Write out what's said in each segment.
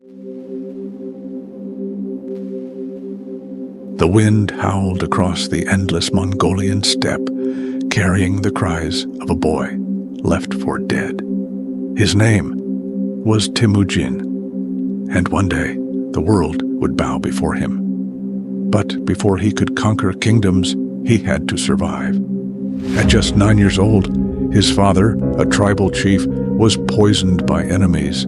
The wind howled across the endless Mongolian steppe, carrying the cries of a boy left for dead. His name was Temujin, and one day the world would bow before him. But before he could conquer kingdoms, he had to survive. At just 9 years old, his father, a tribal chief, was poisoned by enemies.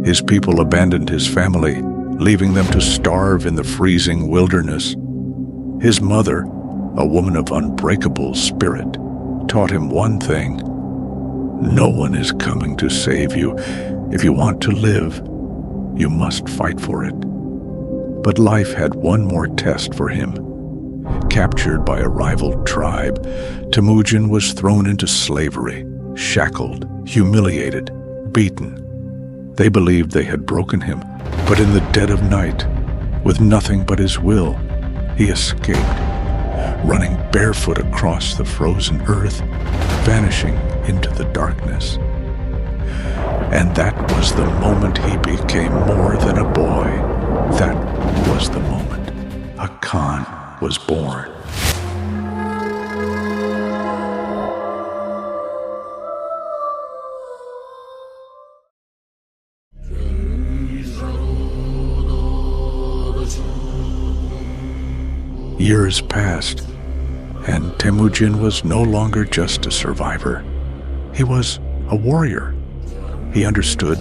His people abandoned his family, leaving them to starve in the freezing wilderness. His mother, a woman of unbreakable spirit, taught him one thing: no one is coming to save you. If you want to live, you must fight for it. But life had one more test for him. Captured by a rival tribe, Temujin was thrown into slavery, shackled, humiliated, beaten. They believed they had broken him, but in the dead of night, with nothing but his will, he escaped, running barefoot across the frozen earth, vanishing into the darkness. And that was the moment he became more than a boy. That was the moment a Khan was born. Years passed, and Temujin was no longer just a survivor. He was a warrior. He understood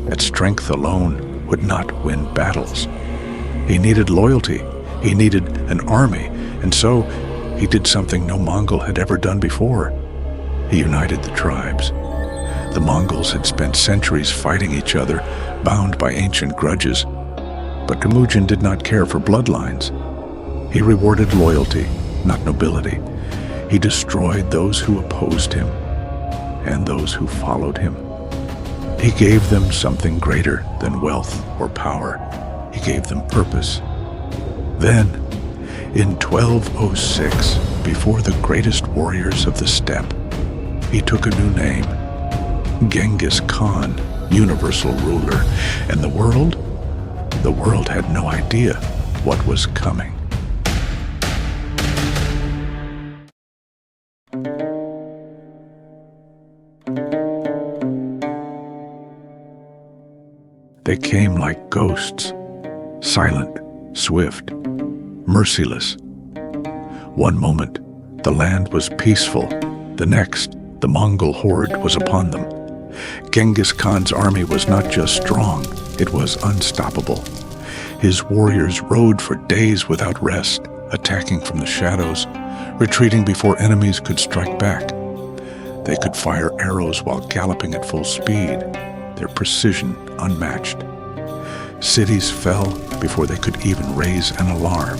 that strength alone would not win battles. He needed loyalty. He needed an army, and so he did something no Mongol had ever done before. He united the tribes. The Mongols had spent centuries fighting each other, bound by ancient grudges. But Temujin did not care for bloodlines. He rewarded loyalty, not nobility. He destroyed those who opposed him and those who followed him. He gave them something greater than wealth or power. He gave them purpose. Then, in 1206, before the greatest warriors of the steppe, he took a new name: Genghis Khan, universal ruler. And the world had no idea what was coming. They came like ghosts, silent, swift, merciless. One moment, the land was peaceful. The next, the Mongol horde was upon them. Genghis Khan's army was not just strong, it was unstoppable. His warriors rode for days without rest, attacking from the shadows, retreating before enemies could strike back. They could fire arrows while galloping at full speed, their precision unmatched. Cities fell before they could even raise an alarm.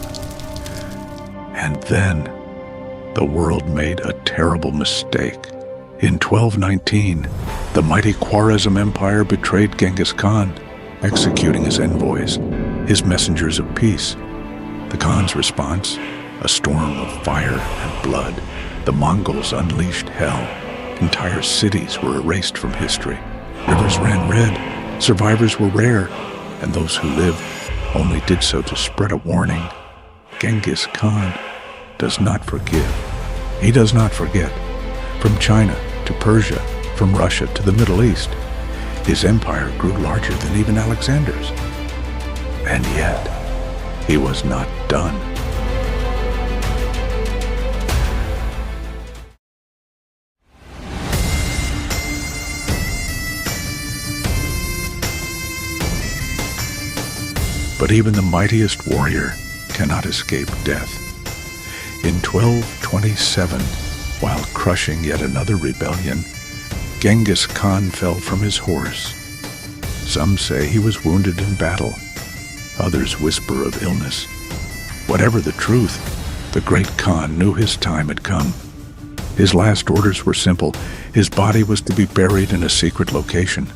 And then, the world made a terrible mistake. In 1219, the mighty Khwarezm Empire betrayed Genghis Khan, executing his envoys, his messengers of peace. The Khan's response? A storm of fire and blood. The Mongols unleashed hell. Entire cities were erased from history. Rivers ran red. Survivors were rare, and those who lived only did so to spread a warning. Genghis Khan does not forgive. He does not forget. From China to Persia, from Russia to the Middle East, his empire grew larger than even Alexander's. And yet, he was not done. But even the mightiest warrior cannot escape death. In 1227, while crushing yet another rebellion, Genghis Khan fell from his horse. Some say he was wounded in battle. Others whisper of illness. Whatever the truth, the great Khan knew his time had come. His last orders were simple. His body was to be buried in a secret location.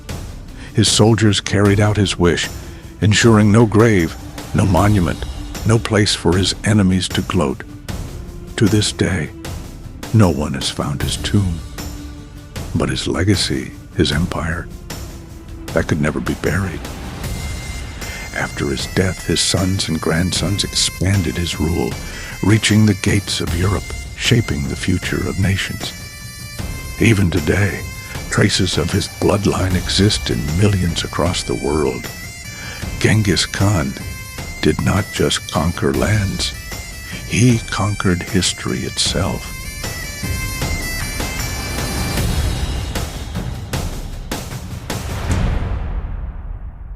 His soldiers carried out his wish, ensuring no grave, no monument, no place for his enemies to gloat. To this day, no one has found his tomb. But his legacy, his empire, that could never be buried. After his death, his sons and grandsons expanded his rule, reaching the gates of Europe, shaping the future of nations. Even today, traces of his bloodline exist in millions across the world. Genghis Khan did not just conquer lands, he conquered history itself.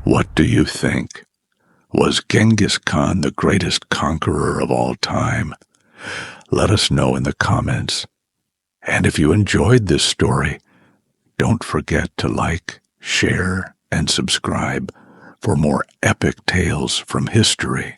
What do you think? Was Genghis Khan the greatest conqueror of all time? Let us know in the comments. And if you enjoyed this story, don't forget to like, share, and subscribe for more epic tales from history.